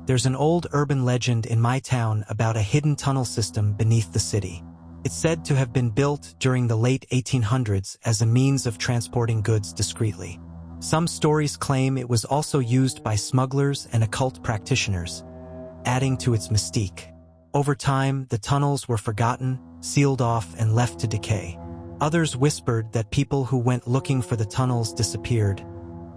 There's an old urban legend in my town about a hidden tunnel system beneath the city. It's said to have been built during the late 1800s as a means of transporting goods discreetly. Some stories claim it was also used by smugglers and occult practitioners, adding to its mystique. Over time, the tunnels were forgotten, sealed off, and left to decay. Others whispered that people who went looking for the tunnels disappeared,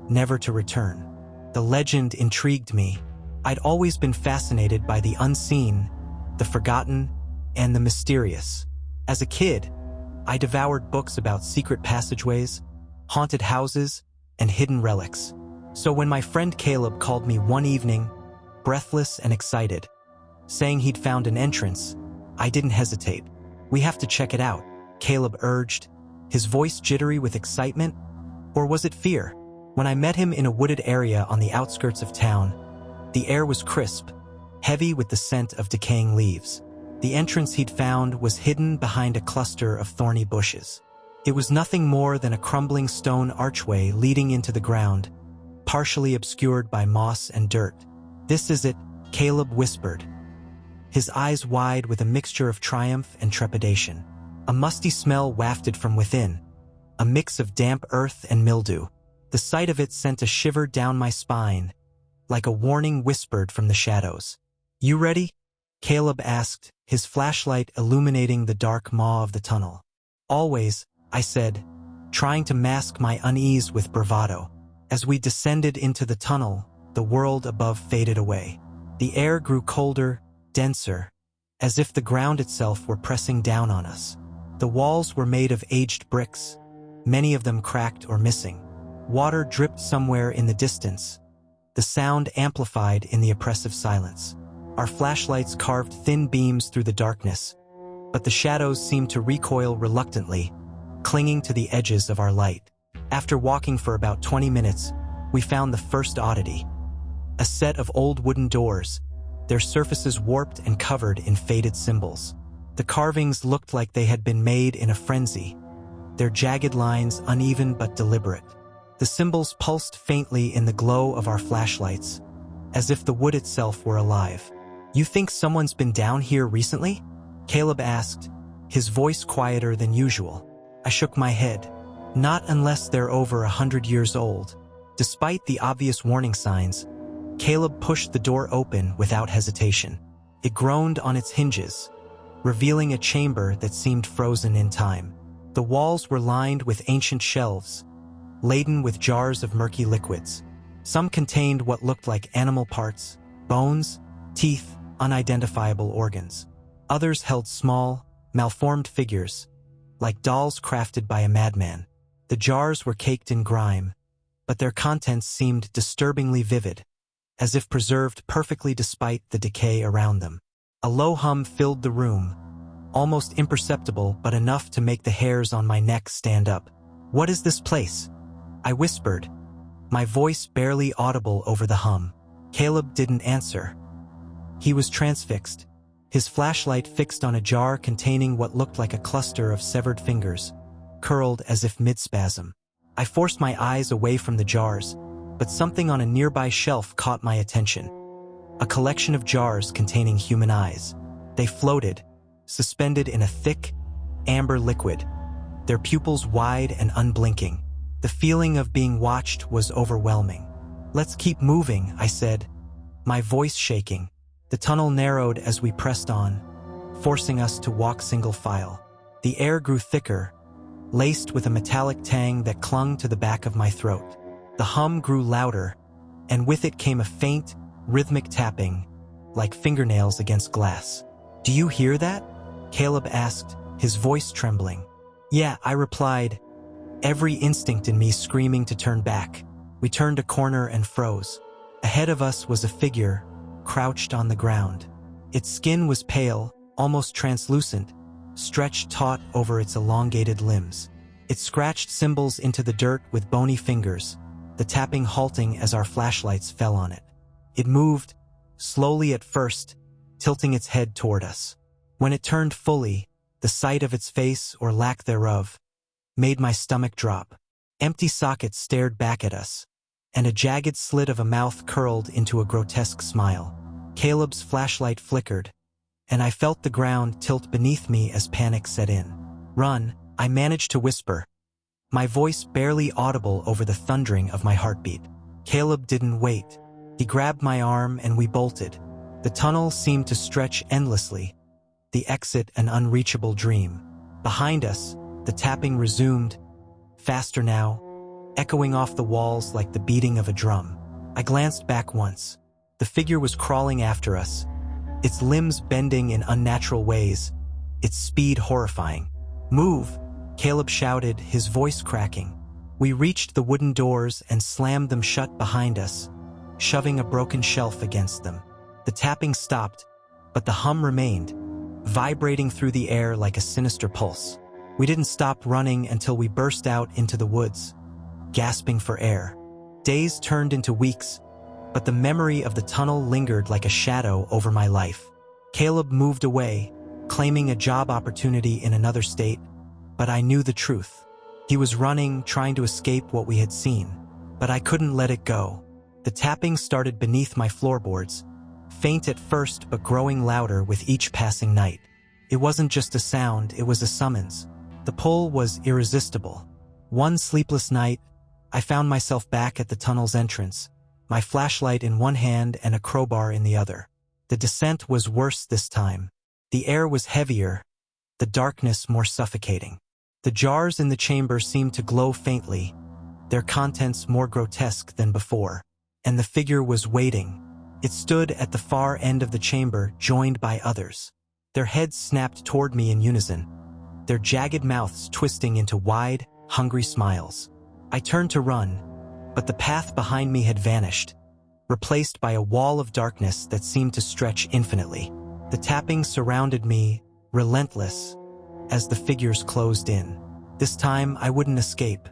never to return. The legend intrigued me. I'd always been fascinated by the unseen, the forgotten, and the mysterious. As a kid, I devoured books about secret passageways, haunted houses, and hidden relics. So when my friend Caleb called me one evening, breathless and excited, saying he'd found an entrance, I didn't hesitate. "We have to check it out," Caleb urged, his voice jittery with excitement. Or was it fear? When I met him in a wooded area on the outskirts of town, the air was crisp, heavy with the scent of decaying leaves. The entrance he'd found was hidden behind a cluster of thorny bushes. It was nothing more than a crumbling stone archway leading into the ground, partially obscured by moss and dirt. "This is it," Caleb whispered, his eyes wide with a mixture of triumph and trepidation. A musty smell wafted from within, a mix of damp earth and mildew. The sight of it sent a shiver down my spine, like a warning whispered from the shadows. "You ready?" Caleb asked, his flashlight illuminating the dark maw of the tunnel. "Always," I said, trying to mask my unease with bravado. As we descended into the tunnel, the world above faded away. The air grew colder, denser, as if the ground itself were pressing down on us. The walls were made of aged bricks, many of them cracked or missing. Water dripped somewhere in the distance, the sound amplified in the oppressive silence. Our flashlights carved thin beams through the darkness, but the shadows seemed to recoil reluctantly, clinging to the edges of our light. After walking for about 20 minutes, we found the first oddity. A set of old wooden doors, their surfaces warped and covered in faded symbols. The carvings looked like they had been made in a frenzy, their jagged lines uneven but deliberate. The symbols pulsed faintly in the glow of our flashlights, as if the wood itself were alive. "You think someone's been down here recently?" Caleb asked, his voice quieter than usual. I shook my head. "Not unless they're over 100 years old." Despite the obvious warning signs, Caleb pushed the door open without hesitation. It groaned on its hinges, revealing a chamber that seemed frozen in time. The walls were lined with ancient shelves, laden with jars of murky liquids. Some contained what looked like animal parts, bones, teeth, unidentifiable organs. Others held small, malformed figures, like dolls crafted by a madman. The jars were caked in grime, but their contents seemed disturbingly vivid, as if preserved perfectly despite the decay around them. A low hum filled the room, almost imperceptible but enough to make the hairs on my neck stand up. "What is this place?" I whispered, my voice barely audible over the hum. Caleb didn't answer. He was transfixed, his flashlight fixed on a jar containing what looked like a cluster of severed fingers, curled as if mid-spasm. I forced my eyes away from the jars, but something on a nearby shelf caught my attention. A collection of jars containing human eyes. They floated, suspended in a thick, amber liquid, their pupils wide and unblinking. The feeling of being watched was overwhelming. "Let's keep moving," I said, my voice shaking. The tunnel narrowed as we pressed on, forcing us to walk single file. The air grew thicker, laced with a metallic tang that clung to the back of my throat. The hum grew louder, and with it came a faint, rhythmic tapping, like fingernails against glass. "Do you hear that?" Caleb asked, his voice trembling. "Yeah," I replied, every instinct in me screaming to turn back. We turned a corner and froze. Ahead of us was a figure, crouched on the ground. Its skin was pale, almost translucent, stretched taut over its elongated limbs. It scratched symbols into the dirt with bony fingers, the tapping halting as our flashlights fell on it. It moved, slowly at first, tilting its head toward us. When it turned fully, the sight of its face, or lack thereof, made my stomach drop. Empty sockets stared back at us, and a jagged slit of a mouth curled into a grotesque smile. Caleb's flashlight flickered, and I felt the ground tilt beneath me as panic set in. "Run," I managed to whisper, my voice barely audible over the thundering of my heartbeat. Caleb didn't wait. He grabbed my arm and we bolted. The tunnel seemed to stretch endlessly, the exit an unreachable dream. Behind us, the tapping resumed, faster now, echoing off the walls like the beating of a drum. I glanced back once. The figure was crawling after us, its limbs bending in unnatural ways, its speed horrifying. "Move!" Caleb shouted, his voice cracking. We reached the wooden doors and slammed them shut behind us, shoving a broken shelf against them. The tapping stopped, but the hum remained, vibrating through the air like a sinister pulse. We didn't stop running until we burst out into the woods, gasping for air. Days turned into weeks, but the memory of the tunnel lingered like a shadow over my life. Caleb moved away, claiming a job opportunity in another state, but I knew the truth. He was running, trying to escape what we had seen, but I couldn't let it go. The tapping started beneath my floorboards, faint at first but growing louder with each passing night. It wasn't just a sound, it was a summons. The pull was irresistible. One sleepless night, I found myself back at the tunnel's entrance, my flashlight in one hand and a crowbar in the other. The descent was worse this time. The air was heavier, the darkness more suffocating. The jars in the chamber seemed to glow faintly, their contents more grotesque than before. And the figure was waiting. It stood at the far end of the chamber, joined by others. Their heads snapped toward me in unison, their jagged mouths twisting into wide, hungry smiles. I turned to run, but the path behind me had vanished, replaced by a wall of darkness that seemed to stretch infinitely. The tapping surrounded me, relentless, as the figures closed in. This time I wouldn't escape.